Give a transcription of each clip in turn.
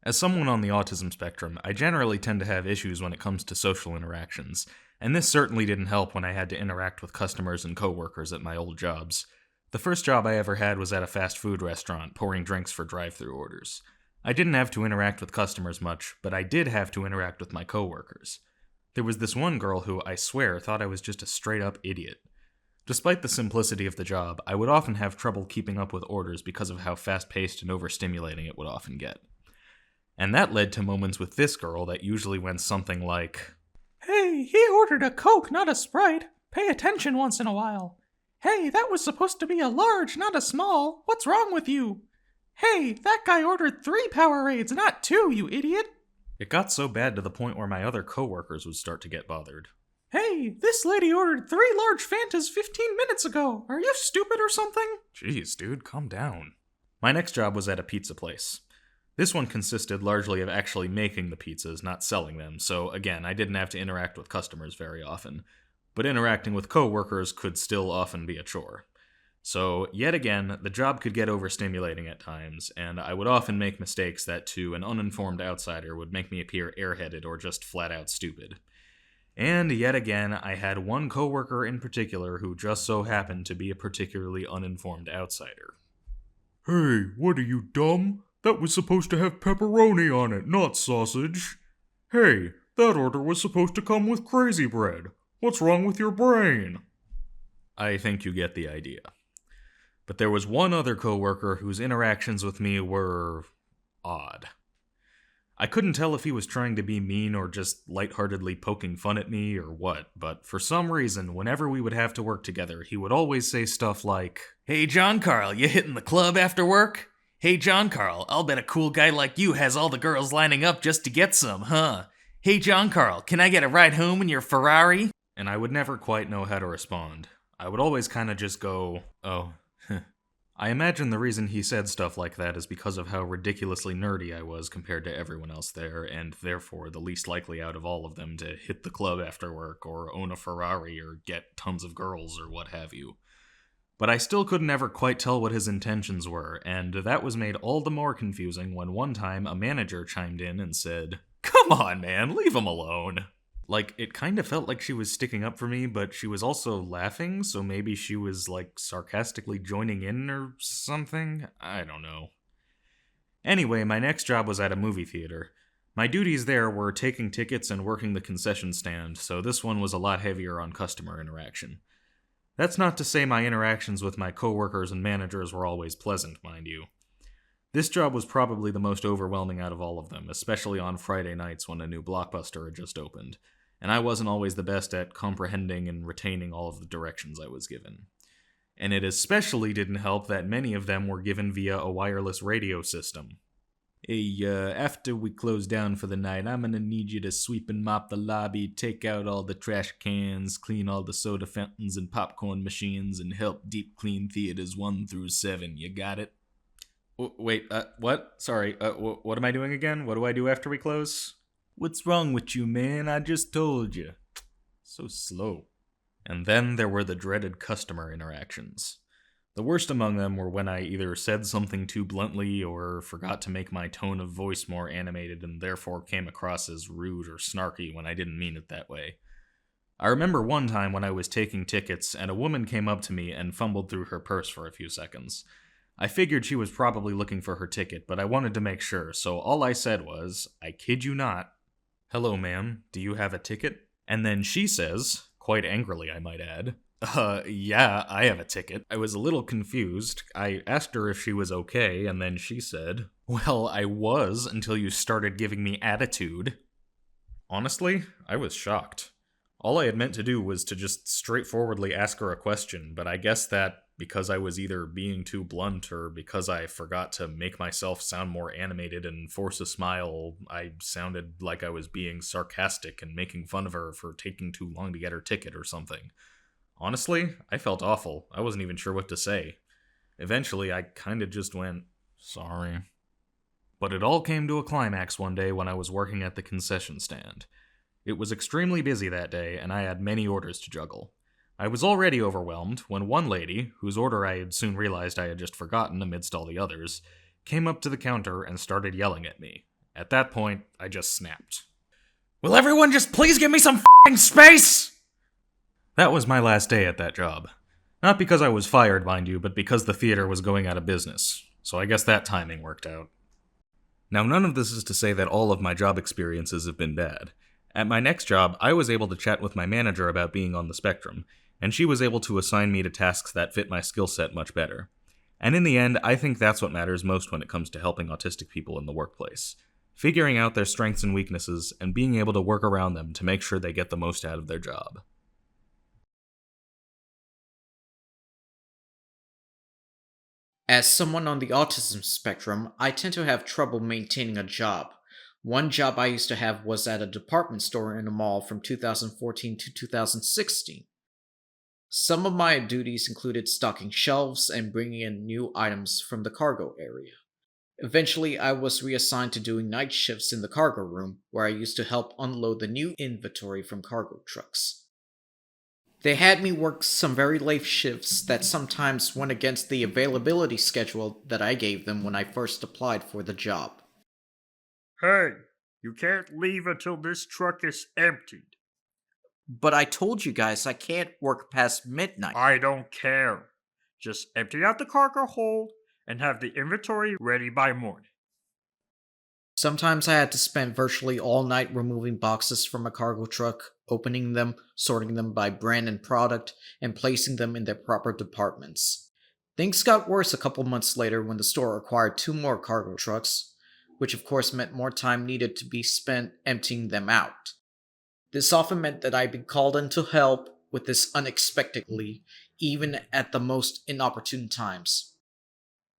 As someone on the autism spectrum, I generally tend to have issues when it comes to social interactions, and this certainly didn't help when I had to interact with customers and coworkers at my old jobs. The first job I ever had was at a fast food restaurant, pouring drinks for drive-thru orders. I didn't have to interact with customers much, but I did have to interact with my coworkers. There was this one girl who, I swear, thought I was just a straight-up idiot. Despite the simplicity of the job, I would often have trouble keeping up with orders because of how fast-paced and overstimulating it would often get. And that led to moments with this girl that usually went something like, "Hey, he ordered a Coke, not a Sprite. Pay attention once in a while. Hey, that was supposed to be a large, not a small. What's wrong with you? Hey, that guy ordered 3 Powerades, not 2, you idiot." It got so bad to the point where my other coworkers would start to get bothered. "Hey, this lady ordered 3 large Fantas 15 minutes ago. Are you stupid or something?" Jeez, dude, calm down. My next job was at a pizza place. This one consisted largely of actually making the pizzas, not selling them, so again, I didn't have to interact with customers very often. But interacting with coworkers could still often be a chore. So, yet again, the job could get overstimulating at times, and I would often make mistakes that to an uninformed outsider would make me appear airheaded or just flat out stupid. And yet again, I had one coworker in particular who just so happened to be a particularly uninformed outsider. "Hey, what are you, dumb? That was supposed to have pepperoni on it, not sausage. Hey, that order was supposed to come with crazy bread. What's wrong with your brain?" I think you get the idea. But there was one other coworker whose interactions with me were odd. I couldn't tell if he was trying to be mean or just lightheartedly poking fun at me or what, but for some reason, whenever we would have to work together, he would always say stuff like, "Hey, John Carl, you hitting the club after work? Hey, John Carl, I'll bet a cool guy like you has all the girls lining up just to get some, huh? Hey, John Carl, can I get a ride home in your Ferrari?" And I would never quite know how to respond. I would always kind of just go, "Oh." I imagine the reason he said stuff like that is because of how ridiculously nerdy I was compared to everyone else there, and therefore the least likely out of all of them to hit the club after work, or own a Ferrari, or get tons of girls, or what have you. But I still couldn't ever quite tell what his intentions were, and that was made all the more confusing when one time a manager chimed in and said, "Come on, man, leave him alone." Like, it kind of felt like she was sticking up for me, but she was also laughing, so maybe she was, sarcastically joining in or something? I don't know. Anyway, my next job was at a movie theater. My duties there were taking tickets and working the concession stand, so this one was a lot heavier on customer interaction. That's not to say my interactions with my coworkers and managers were always pleasant, mind you. This job was probably the most overwhelming out of all of them, especially on Friday nights when a new blockbuster had just opened, and I wasn't always the best at comprehending and retaining all of the directions I was given. And it especially didn't help that many of them were given via a wireless radio system. "Hey, after we close down for the night, I'm gonna need you to sweep and mop the lobby, take out all the trash cans, clean all the soda fountains and popcorn machines, and help deep clean theaters 1 through 7. You got it?" Wait, what? Sorry, what am I doing again? What do I do after we close? "What's wrong with you, man? I just told you." So slow. And then there were the dreaded customer interactions. The worst among them were when I either said something too bluntly or forgot to make my tone of voice more animated and therefore came across as rude or snarky when I didn't mean it that way. I remember one time when I was taking tickets and a woman came up to me and fumbled through her purse for a few seconds. I figured she was probably looking for her ticket, but I wanted to make sure, so all I said was, I kid you not, "Hello, ma'am, do you have a ticket?" And then she says, quite angrily I might add, Yeah, I have a ticket." I was a little confused. I asked her if she was okay, and then she said, "Well, I was until you started giving me attitude." Honestly, I was shocked. All I had meant to do was to just straightforwardly ask her a question, but I guess that because I was either being too blunt or because I forgot to make myself sound more animated and force a smile, I sounded like I was being sarcastic and making fun of her for taking too long to get her ticket or something. Honestly, I felt awful. I wasn't even sure what to say. Eventually, I kinda just went, "Sorry." But it all came to a climax one day when I was working at the concession stand. It was extremely busy that day, and I had many orders to juggle. I was already overwhelmed when one lady, whose order I had soon realized I had just forgotten amidst all the others, came up to the counter and started yelling at me. At that point, I just snapped. Will everyone just please give me some f***ing space? That was my last day at that job. Not because I was fired, mind you, but because the theater was going out of business. So I guess that timing worked out. Now, none of this is to say that all of my job experiences have been bad. At my next job, I was able to chat with my manager about being on the spectrum, and she was able to assign me to tasks that fit my skill set much better. And in the end, I think that's what matters most when it comes to helping autistic people in the workplace. Figuring out their strengths and weaknesses, and being able to work around them to make sure they get the most out of their job. As someone on the autism spectrum, I tend to have trouble maintaining a job. One job I used to have was at a department store in a mall from 2014 to 2016. Some of my duties included stocking shelves and bringing in new items from the cargo area. Eventually, I was reassigned to doing night shifts in the cargo room, where I used to help unload the new inventory from cargo trucks. They had me work some very late shifts that sometimes went against the availability schedule that I gave them when I first applied for the job. Hey, you can't leave until this truck is emptied. But I told you guys I can't work past midnight. I don't care. Just empty out the cargo hold and have the inventory ready by morning. Sometimes I had to spend virtually all night removing boxes from a cargo truck, opening them, sorting them by brand and product, and placing them in their proper departments. Things got worse a couple months later when the store acquired 2 more cargo trucks, which of course meant more time needed to be spent emptying them out. This often meant that I'd be called in to help with this unexpectedly, even at the most inopportune times.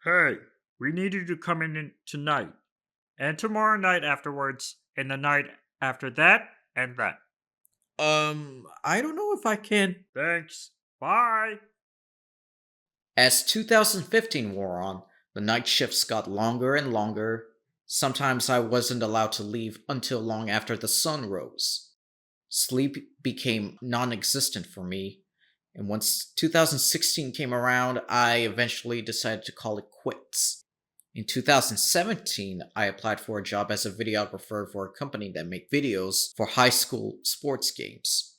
Hey, we need you to come in tonight, and tomorrow night afterwards, and the night after that, and that. I don't know if I can. Thanks. Bye. As 2015 wore on, the night shifts got longer and longer. Sometimes I wasn't allowed to leave until long after the sun rose. Sleep became non existent for me, and once 2016 came around, I eventually decided to call it quits. In 2017, I applied for a job as a videographer for a company that made videos for high school sports games.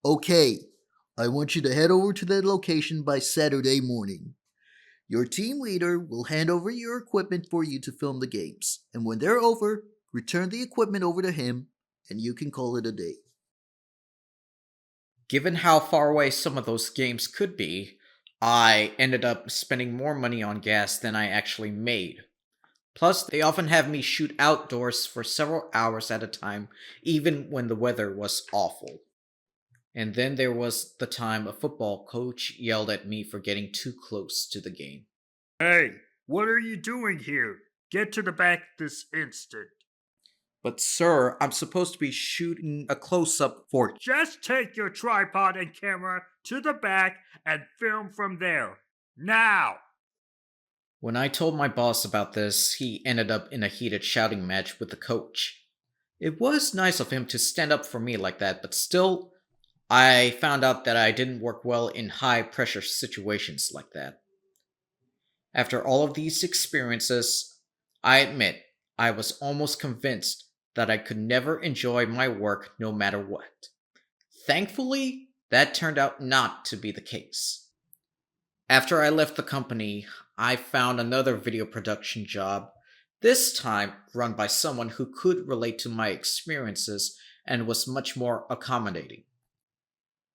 Okay, I want you to head over to that location by Saturday morning. Your team leader will hand over your equipment for you to film the games, and when they're over, return the equipment over to him, and you can call it a day. Given how far away some of those games could be, I ended up spending more money on gas than I actually made. Plus, they often have me shoot outdoors for several hours at a time, even when the weather was awful. And then there was the time a football coach yelled at me for getting too close to the game. Hey, what are you doing here? Get to the back this instant. But sir, I'm supposed to be shooting a close-up for... Just take your tripod and camera to the back and film from there. Now! When I told my boss about this, he ended up in a heated shouting match with the coach. It was nice of him to stand up for me like that, but still, I found out that I didn't work well in high-pressure situations like that. After all of these experiences, I admit I was almost convinced that I could never enjoy my work no matter what. Thankfully, that turned out not to be the case. After I left the company, I found another video production job, this time run by someone who could relate to my experiences and was much more accommodating.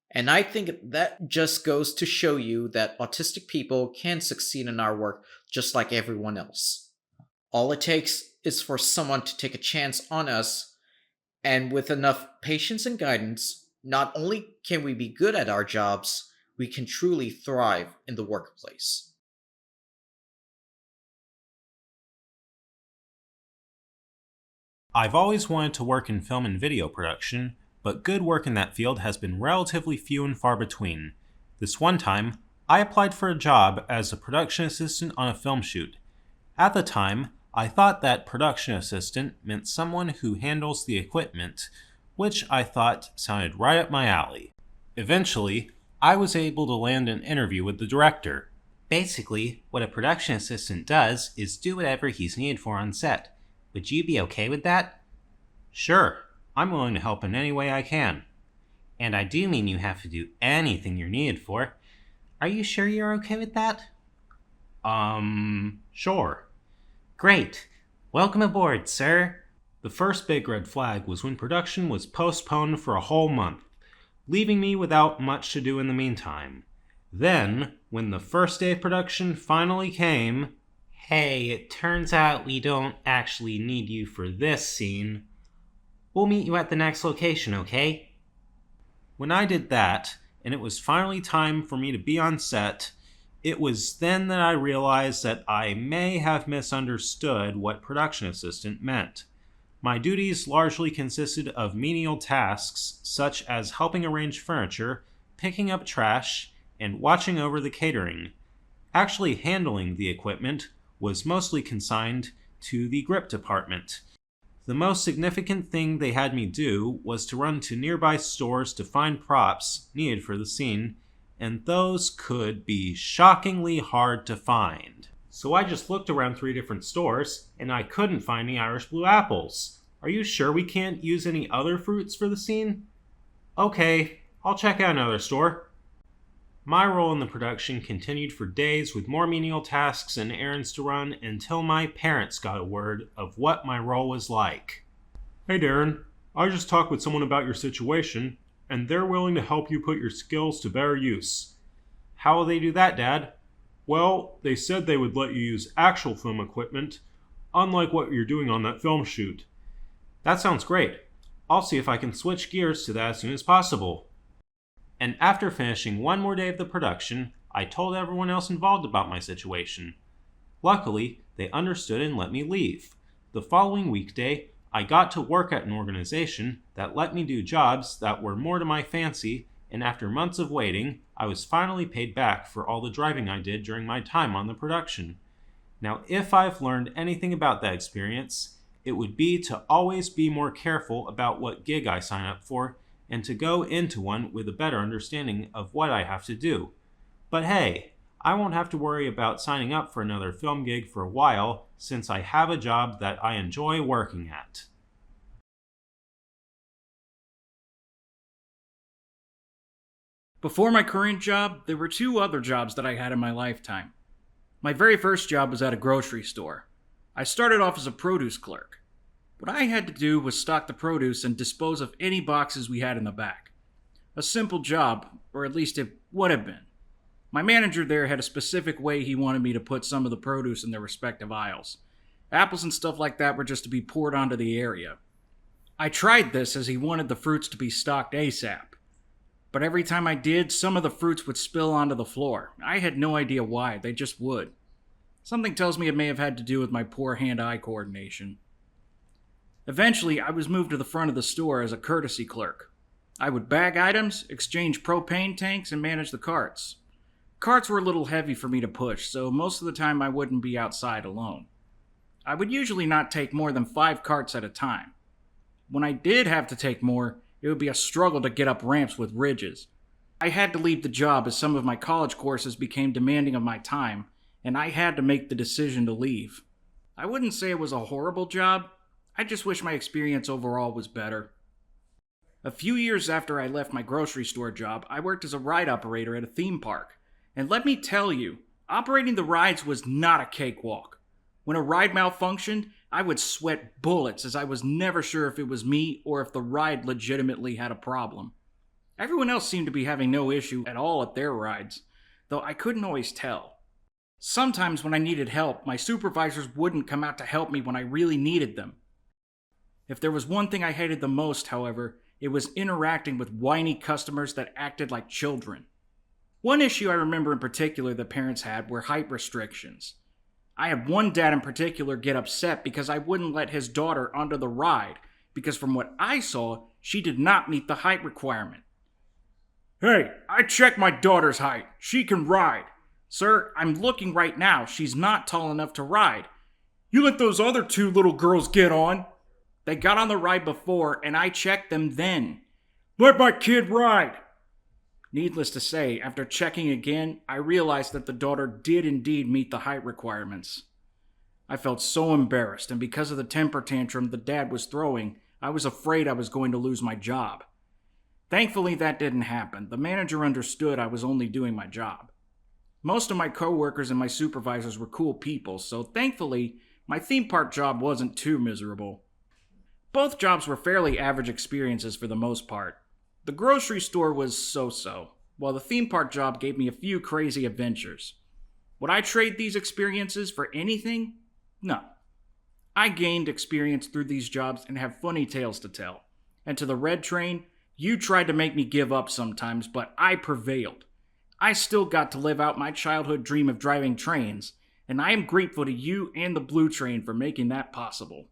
And I think that just goes to show you that autistic people can succeed in our work just like everyone else. All it takes is for someone to take a chance on us, and with enough patience and guidance, not only can we be good at our jobs, we can truly thrive in the workplace. I've always wanted to work in film and video production, but good work in that field has been relatively few and far between. This one time, I applied for a job as a production assistant on a film shoot. At the time, I thought that production assistant meant someone who handles the equipment, which I thought sounded right up my alley. Eventually, I was able to land an interview with the director. Basically, what a production assistant does is do whatever he's needed for on set. Would you be okay with that? Sure, I'm willing to help in any way I can. And I do mean you have to do anything you're needed for. Are you sure you're okay with that? Sure. Great. Welcome aboard, sir. The first big red flag was when production was postponed for a whole month, leaving me without much to do in the meantime. Then, when the first day of production finally came, hey, it turns out we don't actually need you for this scene. We'll meet you at the next location, okay? When I did that, and it was finally time for me to be on set, it was then that I realized that I may have misunderstood what production assistant meant. My duties largely consisted of menial tasks such as helping arrange furniture, picking up trash, and watching over the catering. Actually handling the equipment was mostly consigned to the grip department. The most significant thing they had me do was to run to nearby stores to find props needed for the scene, and those could be shockingly hard to find. So I just looked around 3 different stores, and I couldn't find any Irish blue apples. Are you sure we can't use any other fruits for the scene? Okay, I'll check out another store. My role in the production continued for days with more menial tasks and errands to run until my parents got a word of what my role was like. Hey Darren, I just talked with someone about your situation, and they're willing to help you put your skills to better use. How will they do that, Dad? Well, they said they would let you use actual film equipment, unlike what you're doing on that film shoot. That sounds great. I'll see if I can switch gears to that as soon as possible. And after finishing one more day of the production, I told everyone else involved about my situation. Luckily, they understood and let me leave. The following weekday, I got to work at an organization that let me do jobs that were more to my fancy, and after months of waiting, I was finally paid back for all the driving I did during my time on the production. Now, if I've learned anything about that experience, it would be to always be more careful about what gig I sign up for, and to go into one with a better understanding of what I have to do. But hey, I won't have to worry about signing up for another film gig for a while, since I have a job that I enjoy working at. Before my current job, there were 2 other jobs that I had in my lifetime. My very first job was at a grocery store. I started off as a produce clerk. What I had to do was stock the produce and dispose of any boxes we had in the back. A simple job, or at least it would have been. My manager there had a specific way he wanted me to put some of the produce in their respective aisles. Apples and stuff like that were just to be poured onto the area. I tried this as he wanted the fruits to be stocked ASAP. But every time I did, some of the fruits would spill onto the floor. I had no idea why, they just would. Something tells me it may have had to do with my poor hand-eye coordination. Eventually, I was moved to the front of the store as a courtesy clerk. I would bag items, exchange propane tanks, and manage the carts. Carts were a little heavy for me to push, so most of the time I wouldn't be outside alone. I would usually not take more than 5 carts at a time. When I did have to take more, it would be a struggle to get up ramps with ridges. I had to leave the job as some of my college courses became demanding of my time, and I had to make the decision to leave. I wouldn't say it was a horrible job. I just wish my experience overall was better. A few years after I left my grocery store job, I worked as a ride operator at a theme park. And let me tell you, operating the rides was not a cakewalk. When a ride malfunctioned, I would sweat bullets as I was never sure if it was me or if the ride legitimately had a problem. Everyone else seemed to be having no issue at all at their rides, though I couldn't always tell. Sometimes when I needed help, my supervisors wouldn't come out to help me when I really needed them. If there was one thing I hated the most, however, it was interacting with whiny customers that acted like children. One issue I remember in particular that parents had were height restrictions. I had one dad in particular get upset because I wouldn't let his daughter onto the ride, because from what I saw, she did not meet the height requirement. Hey, I checked my daughter's height. She can ride. Sir, I'm looking right now. She's not tall enough to ride. You let those other 2 little girls get on. They got on the ride before, and I checked them then. Let my kid ride! Needless to say, after checking again, I realized that the daughter did indeed meet the height requirements. I felt so embarrassed, and because of the temper tantrum the dad was throwing, I was afraid I was going to lose my job. Thankfully, that didn't happen. The manager understood I was only doing my job. Most of my coworkers and my supervisors were cool people, so thankfully, my theme park job wasn't too miserable. Both jobs were fairly average experiences for the most part. The grocery store was so-so, while the theme park job gave me a few crazy adventures. Would I trade these experiences for anything? No. I gained experience through these jobs and have funny tales to tell. And to the red train, you tried to make me give up sometimes, but I prevailed. I still got to live out my childhood dream of driving trains, and I am grateful to you and the blue train for making that possible.